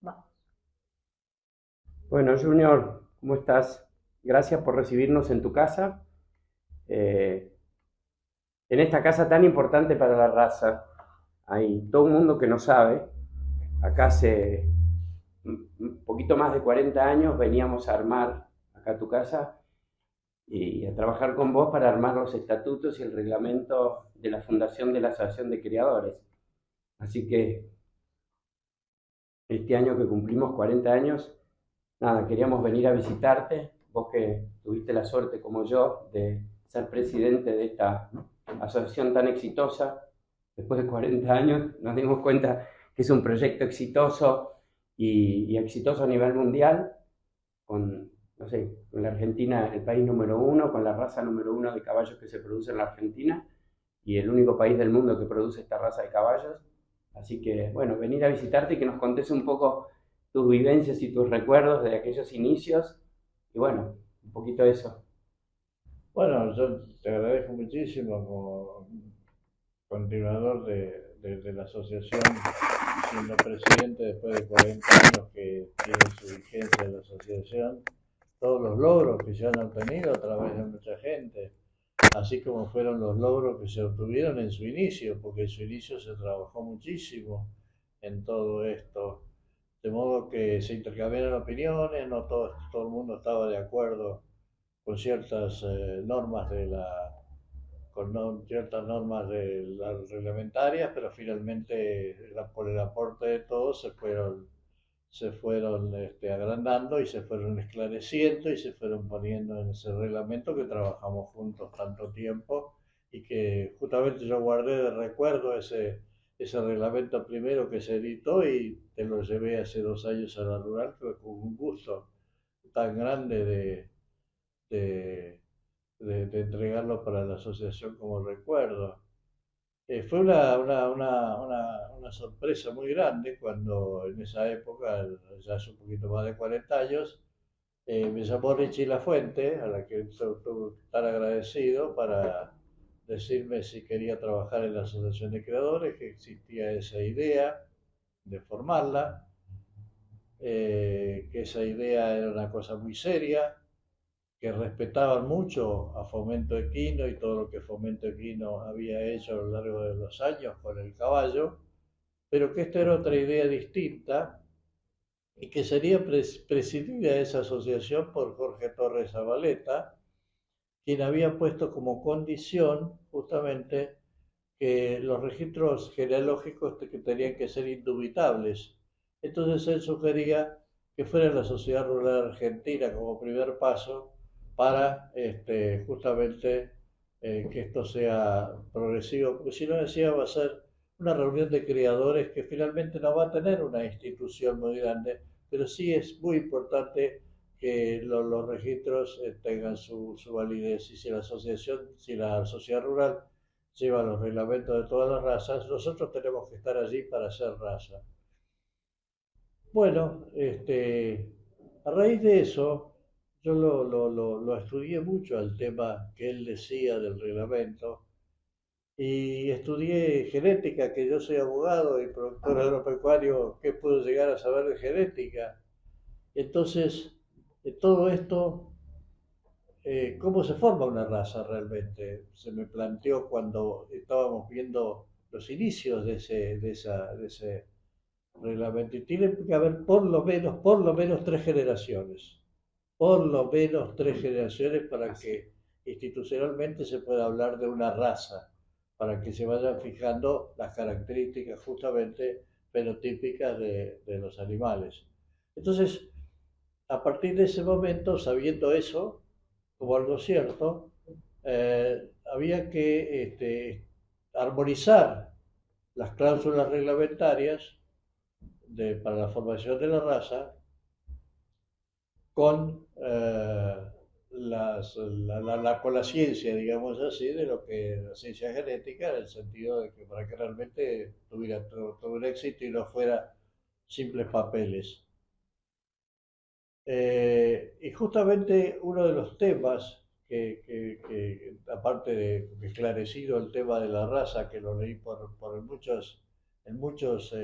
Va. Bueno, Junior, ¿cómo estás? Gracias por recibirnos en tu casa, eh, en esta casa tan importante para la raza. Hay todo un mundo que no sabe. Acá hace un poquito más de 40 años veníamos a armar acá tu casa y a trabajar con vos para armar los estatutos y el reglamento de la fundación de la Asociación de Criadores. Así que este año que cumplimos 40 años, nada, queríamos venir a visitarte, vos que tuviste la suerte como yo de ser presidente de esta asociación tan exitosa, después de 40 años nos dimos cuenta que es un proyecto exitoso y exitoso a nivel mundial, con, no sé, con la Argentina el país número uno, con la raza número uno de caballos que se produce en la Argentina y el único país del mundo que produce esta raza de caballos. Así que, bueno, venir a visitarte y que nos contes un poco tus vivencias y tus recuerdos de aquellos inicios. Y bueno, un poquito de eso. Bueno, yo te agradezco muchísimo como continuador de la asociación, siendo presidente después de 40 años que tiene su vigencia la asociación, todos los logros que se han obtenido a través de mucha gente, así como fueron los logros que se obtuvieron en su inicio, porque en su inicio se trabajó muchísimo en todo esto, de modo que se intercambiaron opiniones, no todo el mundo estaba de acuerdo con ciertas normas ciertas normas reglamentarias, pero finalmente por el aporte de todos se fueron agrandando y se fueron esclareciendo y se fueron poniendo en ese reglamento que trabajamos juntos tanto tiempo y que justamente yo guardé de recuerdo ese reglamento primero que se editó y te lo llevé hace 2 años a la rural, que fue con un gusto tan grande de, de entregarlo para la asociación como recuerdo. Fue una sorpresa muy grande cuando en esa época, ya hace un poquito más de 40 años, me llamó Richie Lafuente, a la que estuve tan agradecido, para decirme si quería trabajar en la Asociación de Creadores, que existía esa idea de formarla, que esa idea era una cosa muy seria, que respetaban mucho a Fomento Equino y todo lo que Fomento Equino había hecho a lo largo de los años con el caballo, pero que esta era otra idea distinta y que sería presidida esa asociación por Jorge Torres Zabaleta, quien había puesto como condición justamente que los registros genealógicos que tenían que ser indubitables. Entonces él sugería que fuera la Sociedad Rural Argentina como primer paso para justamente que esto sea progresivo, porque si no decía va a ser una reunión de criadores que finalmente no va a tener una institución muy grande, pero sí es muy importante que los registros tengan su validez y si la asociación, si la sociedad rural lleva los reglamentos de todas las razas, nosotros tenemos que estar allí para hacer raza. Bueno, a raíz de eso, yo lo estudié mucho al tema que él decía del reglamento y estudié genética, que yo soy abogado y productor agropecuario, ¿qué puedo llegar a saber de genética? Entonces, de todo esto, ¿cómo se forma una raza realmente? Se me planteó cuando estábamos viendo los inicios de ese reglamento. Y tiene que haber por lo menos 3 generaciones. Por lo menos 3 generaciones para que institucionalmente se pueda hablar de una raza, para que se vayan fijando las características justamente fenotípicas de los animales. Entonces, a partir de ese momento, sabiendo eso como algo cierto, había que armonizar las cláusulas reglamentarias para la formación de la raza con, con la ciencia, digamos así, de lo que la ciencia genética, en el sentido de que para que realmente tuviera todo un éxito y no fuera simples papeles. Y justamente uno de los temas aparte de esclarecido el tema de la raza, que lo leí por muchos en muchos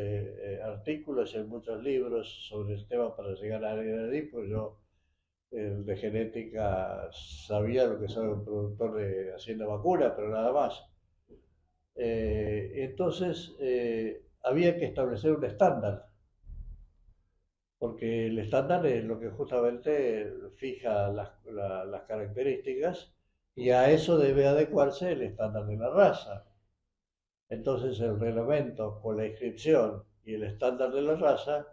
artículos y en muchos libros sobre el tema para llegar a ahí, pues yo de genética sabía lo que sabe un productor de hacienda vacuna, pero nada más. Entonces había que establecer un estándar, porque el estándar es lo que justamente fija las características y a eso debe adecuarse el estándar de la raza. Entonces el reglamento con la inscripción y el estándar de la raza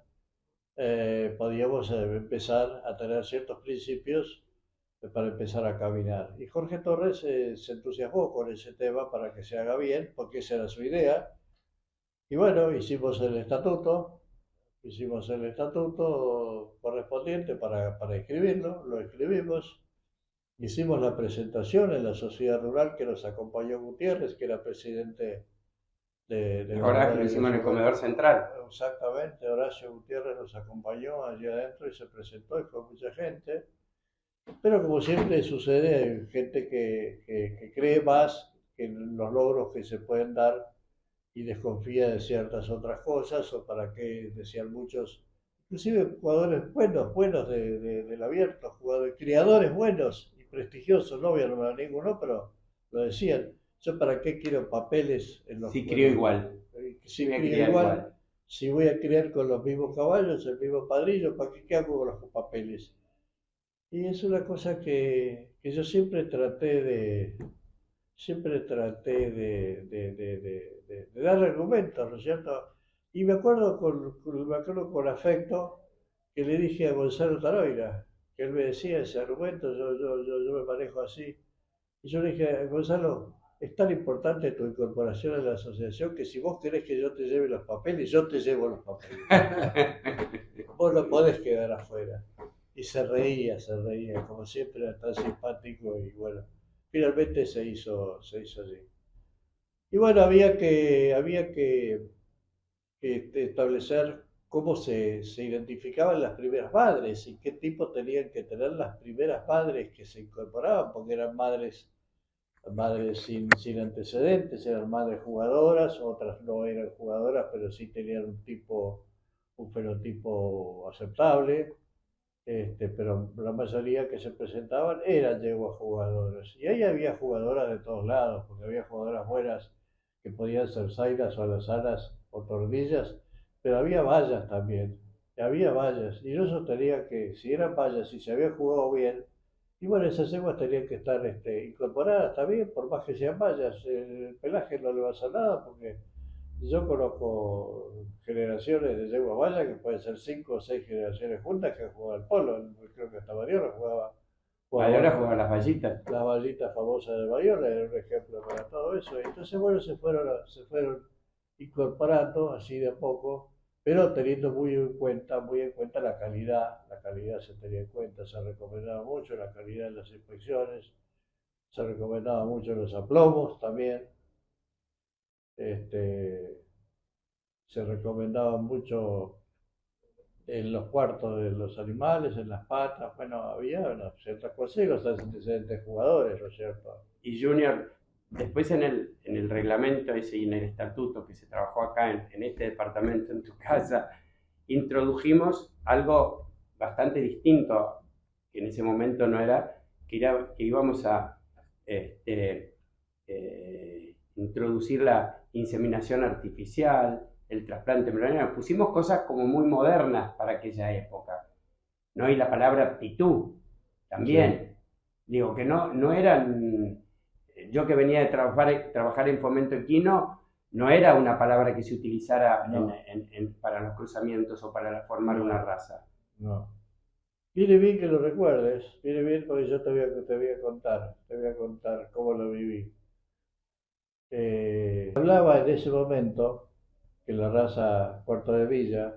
podíamos empezar a tener ciertos principios para empezar a caminar. Y Jorge Torres se entusiasmó con ese tema para que se haga bien, porque esa era su idea. Y bueno, hicimos el estatuto correspondiente para escribirlo, lo escribimos, hicimos la presentación en la sociedad rural que nos acompañó Gutiérrez, que era presidente de la Ahora que rural lo en hicimos ese en el momento. comedor central. Exactamente, Horacio Gutiérrez nos acompañó allí adentro y se presentó y fue mucha gente. Pero como siempre sucede, hay gente que cree más que en los logros que se pueden dar y desconfía de ciertas otras cosas, o para qué decían muchos, inclusive jugadores buenos, buenos del abierto, jugadores, criadores buenos y prestigiosos, no voy a nombrar ninguno, pero lo decían, yo para qué quiero papeles Sí, crió igual. si Voy a crío criar igual, igual. si voy a criar con los mismos caballos, el mismo padrillo, ¿para qué hago con los papeles? Y es una cosa que yo siempre traté de dar argumentos, ¿no es cierto? Y me acuerdo con afecto que le dije a Gonzalo Taroira, que él me decía ese argumento, yo me manejo así. Y yo le dije, Gonzalo, es tan importante tu incorporación a la asociación que si vos querés que yo te lleve los papeles, yo te llevo los papeles. Vos no podés quedar afuera. Y se reía, como siempre era tan simpático y bueno, finalmente se hizo así. Y bueno, había que establecer cómo se identificaban las primeras madres y qué tipo tenían que tener las primeras madres que se incorporaban, porque eran madres sin antecedentes, eran madres jugadoras, otras no eran jugadoras, pero sí tenían un fenotipo aceptable, pero la mayoría que se presentaban eran yeguas jugadoras. Y ahí había jugadoras de todos lados, porque había jugadoras buenas que podían ser zairas o alazanas o tordillas, pero había vallas también. Había vallas. Y yo sostenía que si eran vallas y se había jugado bien, y bueno, esas yeguas tenían que estar incorporadas también, por más que sean vallas. El pelaje no le va a hacer nada porque yo conozco generaciones de yeguas vallas que pueden ser 5 o 6 generaciones juntas que han jugado al polo. Creo que hasta Bariola jugaba Ahora algo. juegan las vallitas. La vallita famosa de Bariola era un ejemplo para todo eso. Entonces, bueno, se fueron incorporando así de a poco, pero teniendo muy en cuenta la calidad se tenía en cuenta, se recomendaba mucho la calidad de las inspecciones, se recomendaba mucho los aplomos también, este, se recomendaba mucho en los cuartos de los animales, en las patas, bueno, había una ciertas cosas y los antecedentes jugadores, ¿no es cierto? Y Junior, después en el reglamento ese y en el estatuto que se trabajó acá en este departamento, en tu casa, introdujimos algo bastante distinto, que en ese momento no era, que íbamos a introducir la inseminación artificial, el trasplante embrionario. Pusimos cosas como muy modernas para aquella época, ¿no? Y la palabra aptitud Sí, también. Digo, que no eran, yo que venía de trabajar en fomento equino, no era una palabra que se utilizara no, para los cruzamientos o para formar una no, raza. no. Viene bien que lo recuerdes, viene bien porque yo te voy a contar cómo lo viví. Hablaba en ese momento que la raza Puerto de Villa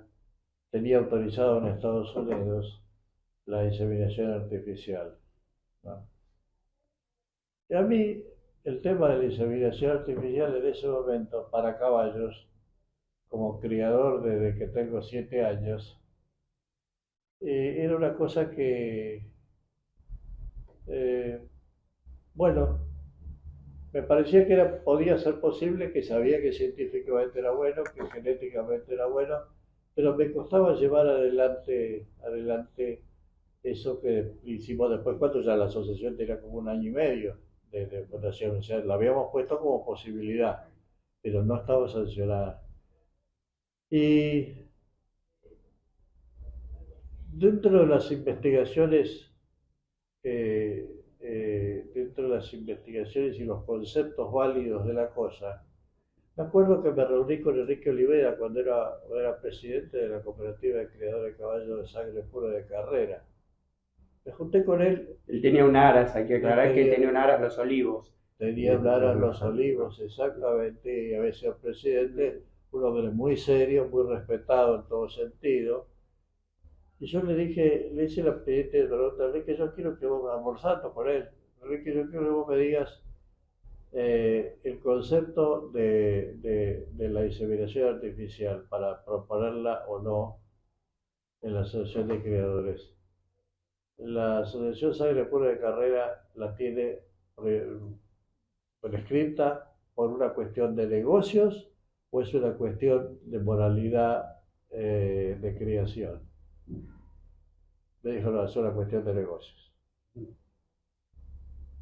tenía autorizado en Estados Unidos la inseminación artificial, ¿no? Y a mí el tema de la inseminación artificial en ese momento para caballos, como criador desde que tengo 7 años, era una cosa que, bueno, Me parecía que podía ser posible, que sabía que científicamente era bueno, que genéticamente era bueno, pero me costaba llevar adelante eso que hicimos después, cuando ya la asociación tenía como un año y medio de fundación, o sea, la habíamos puesto como posibilidad, pero no estaba sancionada. Y dentro de las investigaciones, dentro de las investigaciones y los conceptos válidos de la cosa, me acuerdo que me reuní con Enrique Olivera cuando era presidente de la cooperativa de criadores de caballos de sangre pura de Carrera. Me junté con él, Él tenía un aras, hay que él aclarar que él tenía un aras Los Olivos. tenía hablar a Los Olivos, exactamente, y había sido presidente, un hombre muy serio, muy respetado en todo sentido. Y yo le hice la pregunta Enrique, yo quiero que vos almorzando con él, Enrique, yo quiero que vos me digas el concepto de la inseminación artificial para proponerla o no en la Asociación de Creadores. La Asociación Sangre Pura de Carrera la tiene prescripta por una cuestión de negocios o es una cuestión de moralidad de creación. Me dijo, no, es una cuestión de negocios.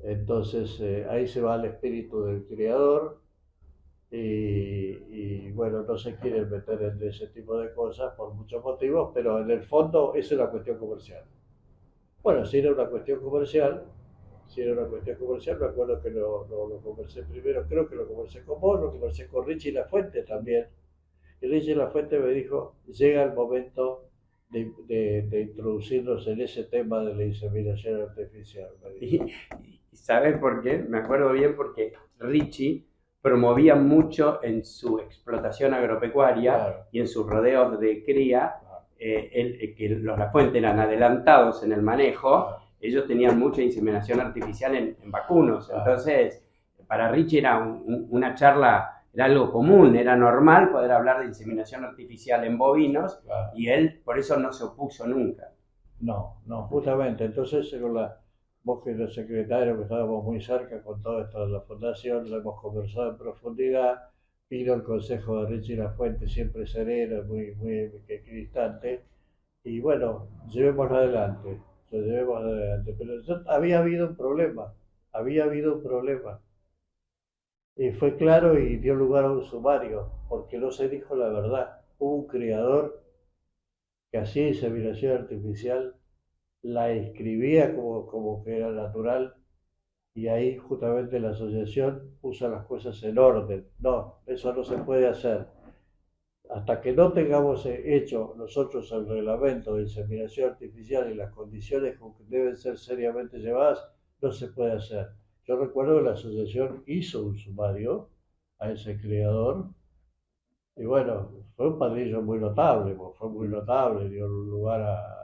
Entonces ahí se va el espíritu del creador y bueno, no se quieren meter en ese tipo de cosas por muchos motivos, pero en el fondo es una cuestión comercial. Bueno, si era una cuestión comercial, si era una cuestión comercial, me acuerdo que lo conversé primero, creo que lo conversé con vos, lo conversé con Richie Lafuente también. Y Richie Lafuente me dijo, llega el momento de introducirnos en ese tema de la inseminación artificial. Y ¿sabes por qué? Me acuerdo bien porque Richie promovía mucho en su explotación agropecuaria, claro, y en sus rodeos de cría, que los Lafuente eran adelantados en el manejo, claro, ellos tenían mucha inseminación artificial en vacunos, claro, entonces para Richie era una charla, era algo común, era normal poder hablar de inseminación artificial en bovinos, claro, y él por eso no se opuso nunca. No, no, justamente, entonces vos que eres secretario, que estábamos muy cerca con todo esto de la fundación, lo hemos conversado en profundidad, vino el consejo de Richie Lafuente, siempre sereno, muy equidistante, y bueno, llevémoslo adelante, llevemos adelante. Pero había habido un problema, había habido un problema, y fue claro y dio lugar a un sumario, porque no se dijo la verdad. Hubo un criador que hacía inseminación artificial, la escribía como que era natural y ahí justamente la asociación puso las cosas en orden. No, eso no se puede hacer. Hasta que no tengamos hecho nosotros el reglamento de inseminación artificial y las condiciones con que deben ser seriamente llevadas, no se puede hacer. Yo recuerdo que la asociación hizo un sumario a ese creador y bueno, fue un padrillo muy notable, fue muy notable, dio lugar a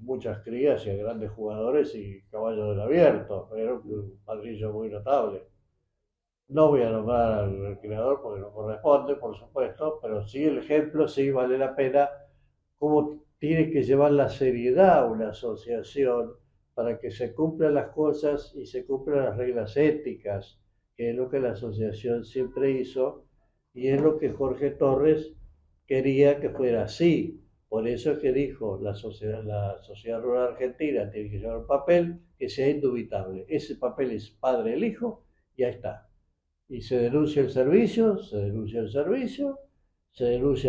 muchas crías y a grandes jugadores y caballos del abierto, era un padrillo muy notable. No voy a nombrar al creador porque no corresponde, por supuesto, pero sí el ejemplo, sí vale la pena, cómo tiene que llevar la seriedad una asociación para que se cumplan las cosas y se cumplan las reglas éticas, que es lo que la asociación siempre hizo y es lo que Jorge Torres quería que fuera así. Por eso es que dijo, la sociedad rural argentina tiene que llevar un papel que sea indubitable. Ese papel es padre el hijo y ahí está. Y se denuncia el servicio, se denuncia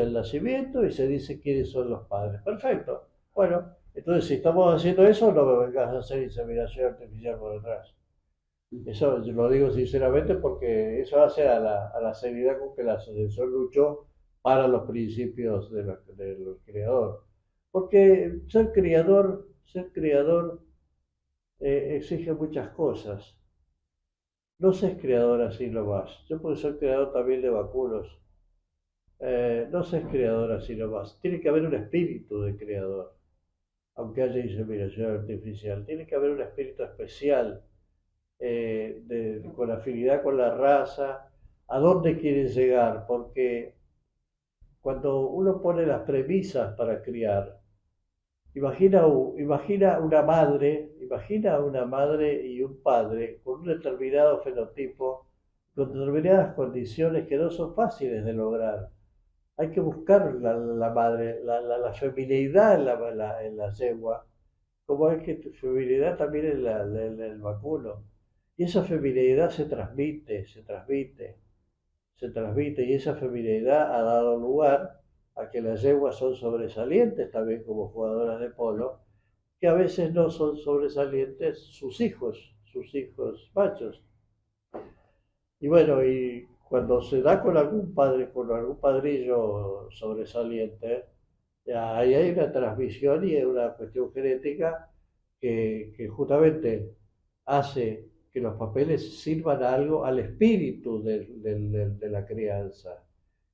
el nacimiento y se dice quiénes son los padres. Perfecto. Bueno, entonces si estamos haciendo eso, no me vengas a hacer inseminación artificial por detrás. Eso lo digo sinceramente porque eso hace a la seriedad con que la asociación luchó para los principios del creador. Porque ser criador exige muchas cosas. No se es creador así nomás. Yo puedo ser creador también de vacunos. No se es creador así nomás. Tiene que haber un espíritu de creador, aunque haya inseminación artificial. Tiene que haber un espíritu especial, con afinidad con la raza. ¿A dónde quieren llegar? Porque cuando uno pone las premisas para criar, imagina una madre y un padre con un determinado fenotipo, con determinadas condiciones que no son fáciles de lograr. Hay que buscar la madre, la feminidad en la yegua, como es que tu feminidad también en en el vacuno. Y esa feminidad se transmite, y esa feminidad ha dado lugar a que las yeguas son sobresalientes también como jugadoras de polo, que a veces no son sobresalientes sus hijos machos. Y bueno, y cuando se da con algún padre, con algún padrillo sobresaliente, ahí hay una transmisión y una cuestión genética que justamente hace que los papeles sirvan a algo, al espíritu de la crianza.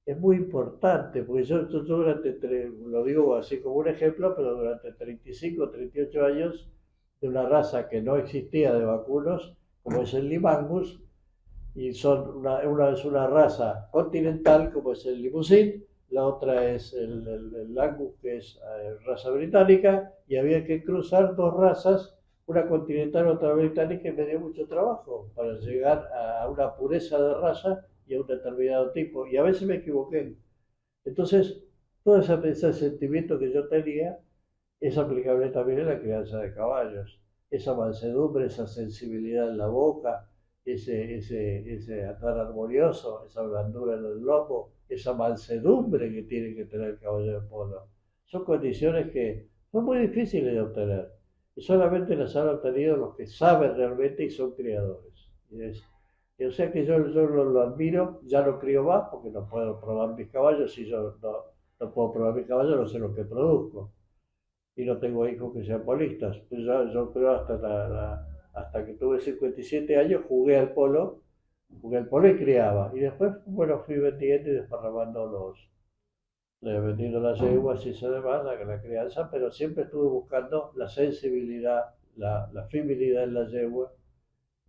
Es muy importante, porque yo durante, lo digo así como un ejemplo, pero durante 35 o 38 años de una raza que no existía de vacunos, como es el Limangus, y una es una raza continental, como es el Limousin, la otra es el Angus, que es raza británica, y había que cruzar dos razas, una continental y otra británica, y me dio mucho trabajo para llegar a una pureza de raza y a un determinado tipo, y a veces me equivoqué. Entonces, todo ese sentimiento que yo tenía es aplicable también en la crianza de caballos. Esa mansedumbre, esa sensibilidad en la boca, ese andar armonioso, esa blandura en el lomo, esa mansedumbre que tiene que tener el caballo de polo. Son condiciones que son muy difíciles de obtener y solamente las han obtenido los que saben realmente y son criadores. O sea que yo lo admiro, ya no crío más porque no puedo probar mis caballos, si yo no puedo probar mis caballos no sé lo que produzco y no tengo hijos que sean polistas. Pues yo creo hasta que tuve 57 años jugué al polo y criaba. Y después, bueno, fui vendiendo y desparramando vendiendo las yeguas y se demanda que la crianza, pero siempre estuve buscando la sensibilidad, la fidelidad en la yegua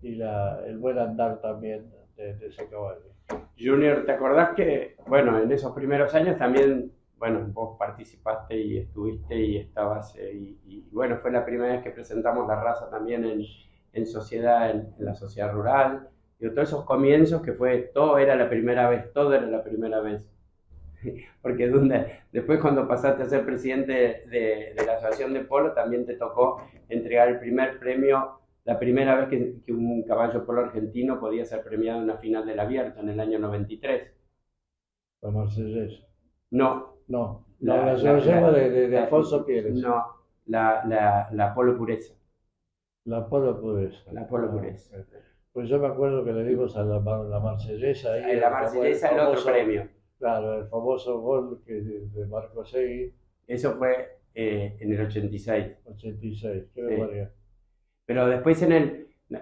y el buen andar también de ese caballo. Junior, ¿te acordás que, bueno, en esos primeros años también, bueno, vos participaste y estuviste y estabas, y bueno, fue la primera vez que presentamos la raza también en sociedad, en la sociedad rural, y todos esos comienzos que fue, todo era la primera vez, todo era la primera vez. Porque después cuando pasaste a ser presidente de la Asociación de Polo, también te tocó entregar el primer premio, la primera vez que un caballo polo argentino podía ser premiado en una final del Abierto, en el año 93. La Marsellesa. No. No, la yegua de Alfonso Pérez. No, la Polo Pureza. La Polo Pureza. La Polo Pureza. Pues yo me acuerdo que le dimos a la Marsellesa. En la Marsellesa el otro premio. Claro, el famoso gol de Marco Segui. Eso fue en el 86. 86, qué sí. memoria. Pero después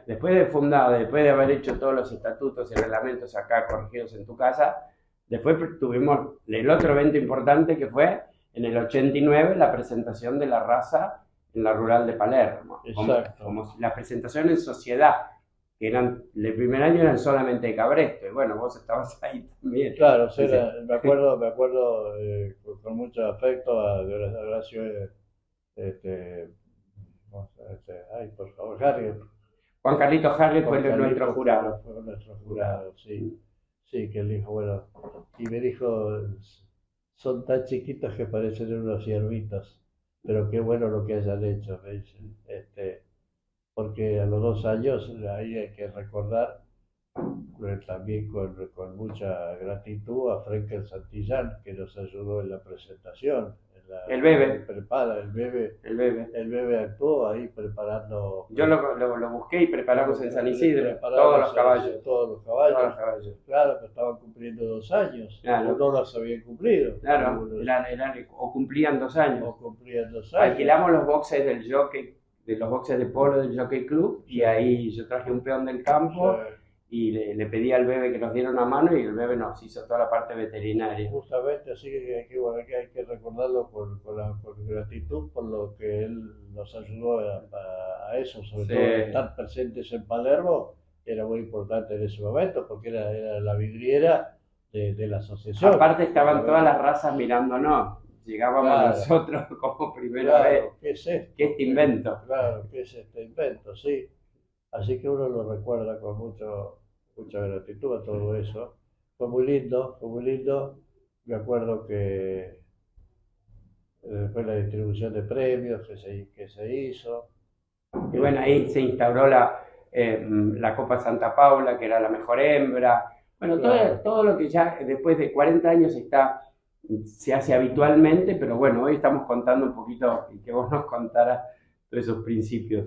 después de fundado, después de haber hecho todos los estatutos y reglamentos acá corregidos en tu casa, después tuvimos el otro evento importante que fue en el 89 la presentación de la raza en la rural de Palermo. Exacto. Como la presentación en sociedad, que el primer año eran solamente de Cabresto, y bueno, vos estabas ahí también. Claro, me acuerdo con mucho afecto a Horacio, ay, por favor, Harriet. Juan Carlito Harriet fue nuestro jurado. Fue nuestro jurado, sí. Sí, que él dijo, bueno, y me dijo, son tan chiquitos que parecen unos ciervitos, pero qué bueno lo que hayan hecho, me dicen. Porque a los 2 años ahí hay que recordar también con mucha gratitud a Frenkel Santillán, que nos ayudó en la presentación. El Bebe. El Bebe actuó ahí preparando. Yo lo busqué y preparamos en San Isidro todos los caballos. Claro, pero estaban cumpliendo 2 años. Claro. O no los habían cumplido. Claro, o cumplían 2 años. Alquilamos los boxes del jockey, de los boxes de polo del Jockey Club, y ahí yo traje un peón del campo. Sí. Y le pedí al Bebe que nos diera una mano y el Bebe nos hizo toda la parte veterinaria. Justamente, así que hay que recordarlo con gratitud por lo que él nos ayudó a eso, sobre todo estar presentes en Palermo, era muy importante en ese momento porque era la vidriera de la asociación. Aparte estaban todas las razas mirándonos. llegábamos Claro. nosotros como primera vez. Claro, ¿qué es esto? ¿Qué es este invento? Claro, ¿qué es este invento? Sí. Así que uno lo recuerda con mucha gratitud a todo eso. Fue muy lindo, fue muy lindo. Me acuerdo que después la distribución de premios que se hizo. Y bueno, ahí se instauró la Copa Santa Paula, que era la mejor hembra. Bueno, Claro. todo lo que ya después de 40 años se hace habitualmente, pero bueno, hoy estamos contando un poquito y que vos nos contaras todos esos principios.